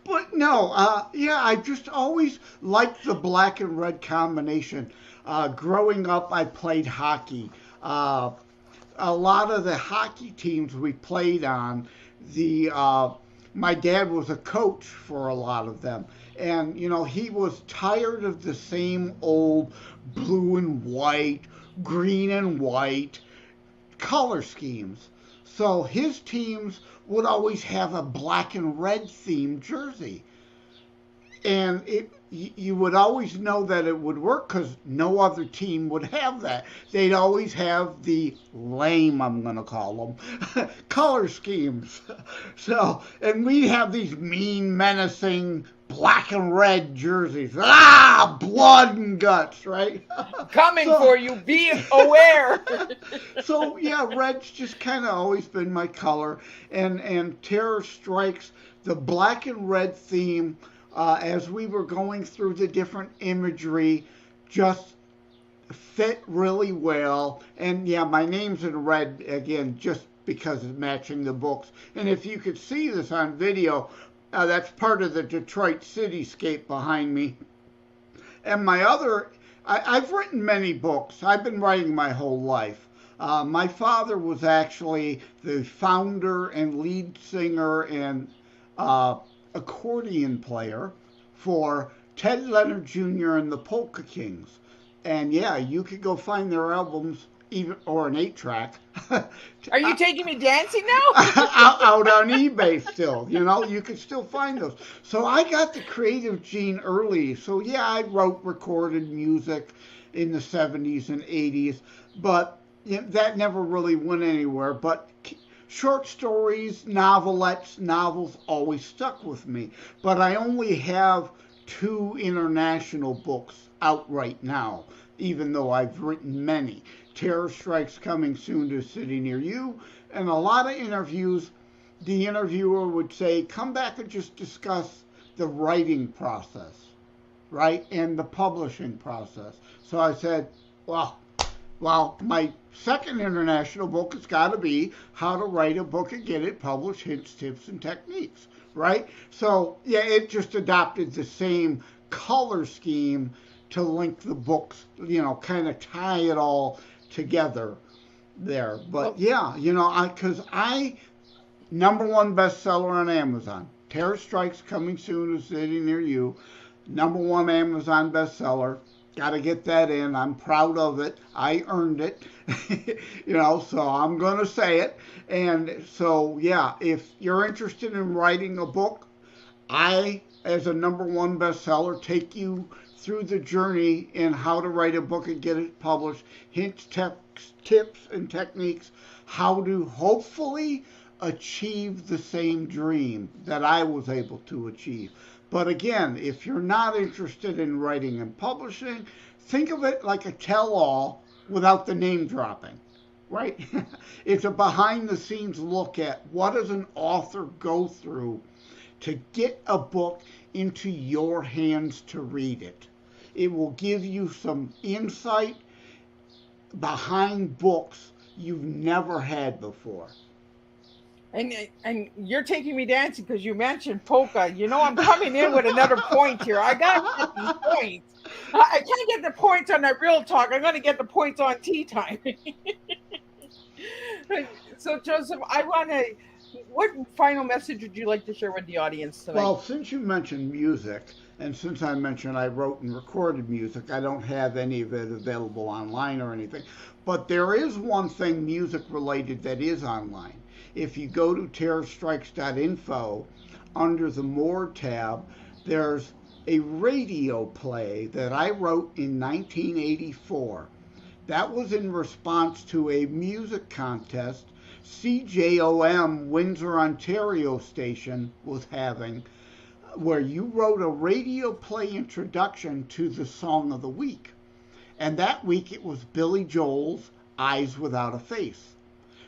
Speaker 3: But no, yeah, I just always liked the black and red combination. Growing up, I played hockey. A lot of the hockey teams we played on, my dad was a coach for a lot of them, and he was tired of the same old blue and white, green and white color schemes. So his teams would always have a black and red themed jersey. And you would always know that it would work because no other team would have that. They'd always have the lame, I'm going to call them, color schemes. So, and we'd have these mean, menacing black and red jerseys. Blood and guts, right?
Speaker 2: Coming for you. Be aware.
Speaker 3: So yeah, red's just kind of always been my color, and Terror Strikes, the black and red theme. As we were going through the different imagery, just fit really well. And yeah, my name's in red again, just because it's matching the books. And if you could see this on video, that's part of the Detroit cityscape behind me. And I've written many books. I've been writing my whole life. My father was actually the founder and lead singer and accordion player for Ted Leonard Jr. and the Polka Kings. And yeah, you could go find their albums, even or an 8-track.
Speaker 2: Are you taking me dancing now?
Speaker 3: out on eBay still. You could still find those. So I got the creative gene early. So yeah, I recorded music in the 70s and 80s, but that never really went anywhere. But short stories, novelettes, novels always stuck with me. But I only have 2 international books out right now, even though I've written many. Terror Strikes coming soon to a city near you. And a lot of interviews, the interviewer would say, come back and just discuss the writing process, right? And the publishing process. So I said, well, my second international book has got to be How to Write a Book and Get It Published, Hints, Tips, and Techniques, right? So, yeah, it just adopted the same color scheme to link the books, kind of tie it all together there. But, yeah, because #1 bestseller on Amazon. Terror Strikes coming soon to a city near you. #1 Amazon bestseller. Got to get that in. I'm proud of it. I earned it. So I'm going to say it. And so, yeah, if you're interested in writing a book, I, as a #1 bestseller, take you through the journey in how to write a book and get it published, hints, tips, and techniques, how to hopefully achieve the same dream that I was able to achieve. But again, if you're not interested in writing and publishing, think of it like a tell-all without the name dropping, right? It's a behind-the-scenes look at what does an author go through to get a book into your hands to read it. It will give you some insight behind books you've never had before.
Speaker 2: And you're taking me dancing because you mentioned polka. I'm coming in with another point here. I got to get these points. I can't get the points on that real talk. I'm going to get the points on Teatime. So, Joseph, what final message would you like to share with the audience tonight?
Speaker 3: Well, since you mentioned music, And since I mentioned I wrote and recorded music, I don't have any of it available online or anything. But there is one thing music related that is online. If you go to terrorstrikes.info, under the More tab, there's a radio play that I wrote in 1984. That was in response to a music contest CJOM Windsor, Ontario station was having, where you wrote a radio play introduction to the song of the week. And that week it was Billy Joel's Eyes Without a Face.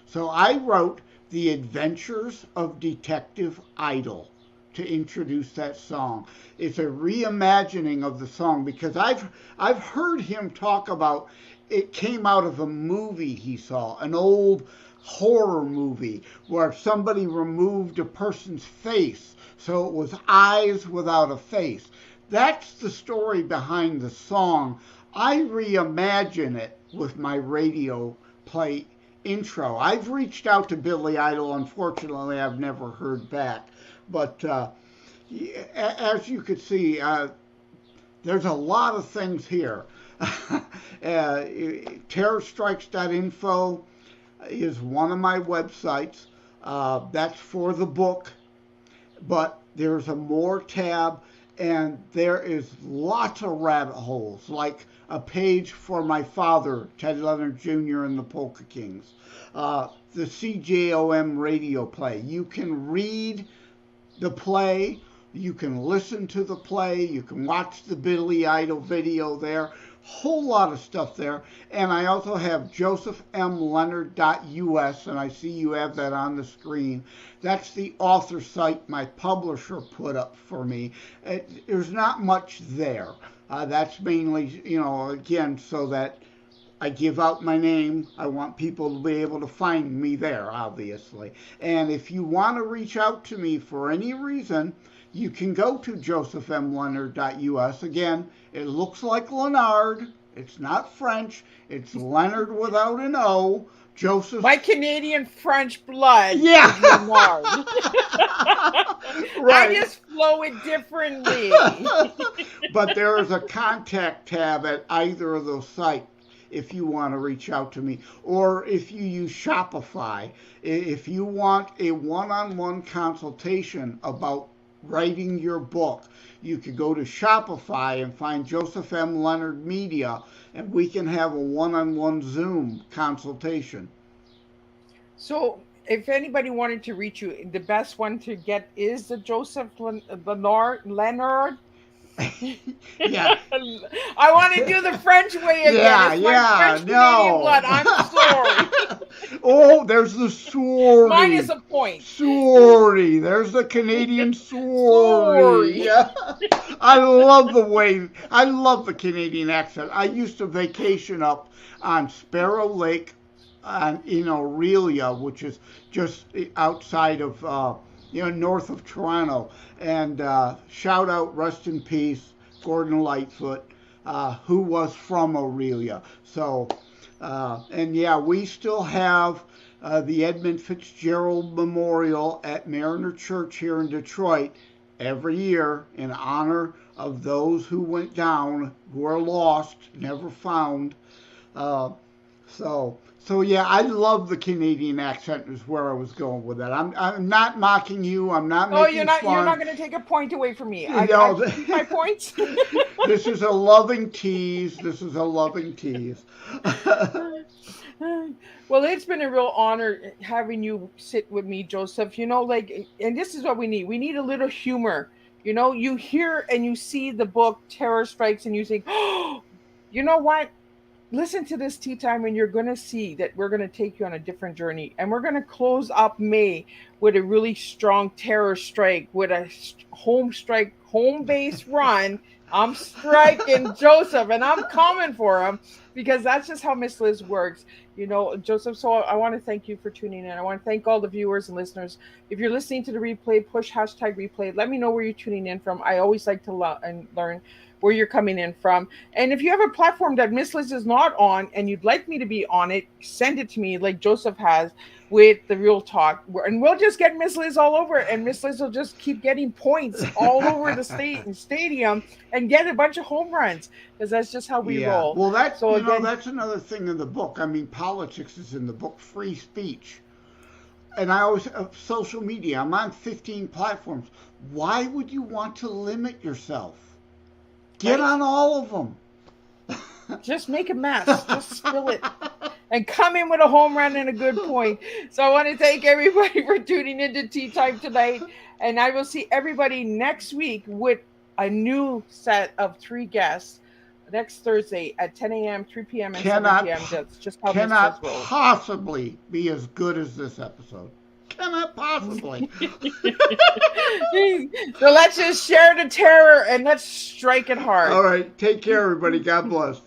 Speaker 3: So I wrote The Adventures of Detective Idol to introduce that song. It's a reimagining of the song because I've heard him talk about it came out of a movie he saw, an old horror movie where somebody removed a person's face, so it was eyes without a face. That's the story behind the song. I reimagine it with my radio play intro. I've reached out to Billy Idol. Unfortunately, I've never heard back. But as you could see, there's a lot of things here. Terrorstrikes.info is one of my websites. That's for the book. But there's a More tab, and there is lots of rabbit holes, like a page for my father, Ted Leonard Jr. and the Polka Kings. The CJOM radio play. You can read the play, you can listen to the play, you can watch the Billy Idol video there, whole lot of stuff there. And I also have josephmlenard.us, and I see you have that on the screen. That's the author site my publisher put up for me. There's not much there. That's mainly, again, so that I give out my name. I want people to be able to find me there, obviously. And if you want to reach out to me for any reason, you can go to josephmlenard.us. Again, it looks like Lenard. It's not French. It's Leonard without an O. Joseph.
Speaker 2: My Canadian French blood.
Speaker 3: Yeah.
Speaker 2: Is Lenard.
Speaker 3: Right.
Speaker 2: I just flow it differently.
Speaker 3: But there is a contact tab at either of those sites if you want to reach out to me, or if you use Shopify. If you want a one-on-one consultation about writing your book, you could go to Shopify and find Joseph M Lenard Media, and we can have a one-on-one Zoom consultation.
Speaker 2: So if anybody wanted to reach you, the best one to get is the Joseph Lenard.
Speaker 3: Yeah.
Speaker 2: I want to do the French way again.
Speaker 3: Yeah,
Speaker 2: it's my French Canadian blood. I'm sorry.
Speaker 3: Oh, there's the sorry.
Speaker 2: Mine is a point.
Speaker 3: Sorry. There's the Canadian sorry. Yeah. I love the Canadian accent. I used to vacation up on Sparrow Lake in Aurelia, which is just outside of north of Toronto. And shout out, rest in peace, Gordon Lightfoot, who was from Aurelia. So, and yeah, we still have the Edmund Fitzgerald Memorial at Mariner Church here in Detroit every year in honor of those who went down, who are lost, never found. So yeah, I love the Canadian accent is where I was going with that. I'm not mocking you. I'm not making fun.
Speaker 2: You're not going to take a point away from me. I keep my points.
Speaker 3: This is a loving tease.
Speaker 2: Well, it's been a real honor having you sit with me, Joseph. And this is what we need. We need a little humor. You hear and you see the book Terror Strikes and you think, oh, you know what? Listen to this Tea Time and you're going to see that we're going to take you on a different journey. And we're going to close up May with a really strong terror strike, with a home base run. I'm striking Joseph and I'm coming for him because that's just how Miss Liz works. Joseph, so I want to thank you for tuning in. I want to thank all the viewers and listeners. If you're listening to the replay, push #replay. Let me know where you're tuning in from. I always like to learn. where you're coming in from. And if you have a platform that Miss Liz is not on and you'd like me to be on it, send it to me like Joseph has with the Real Talk. And we'll just get Miss Liz all over it. And Miss Liz will just keep getting points all over the stadium and get a bunch of home runs, because that's just how we roll.
Speaker 3: Well, that's,
Speaker 2: so again,
Speaker 3: that's another thing in the book. I mean, politics is in the book, free speech. And I always, social media, I'm on 15 platforms. Why would you want to limit yourself? Get on all of them.
Speaker 2: Just make a mess. Just spill it. And come in with a home run and a good point. So I want to thank everybody for tuning into Tea Time tonight. And I will see everybody next week with a new set of 3 guests next Thursday at 10 a.m., 3 p.m., and 7 p.m. That's just how this
Speaker 3: cannot
Speaker 2: rolls.
Speaker 3: possibly be as good as this episode. Cannot possibly.
Speaker 2: So let's just share the terror and let's strike it hard.
Speaker 3: All right. Take care, everybody. God bless.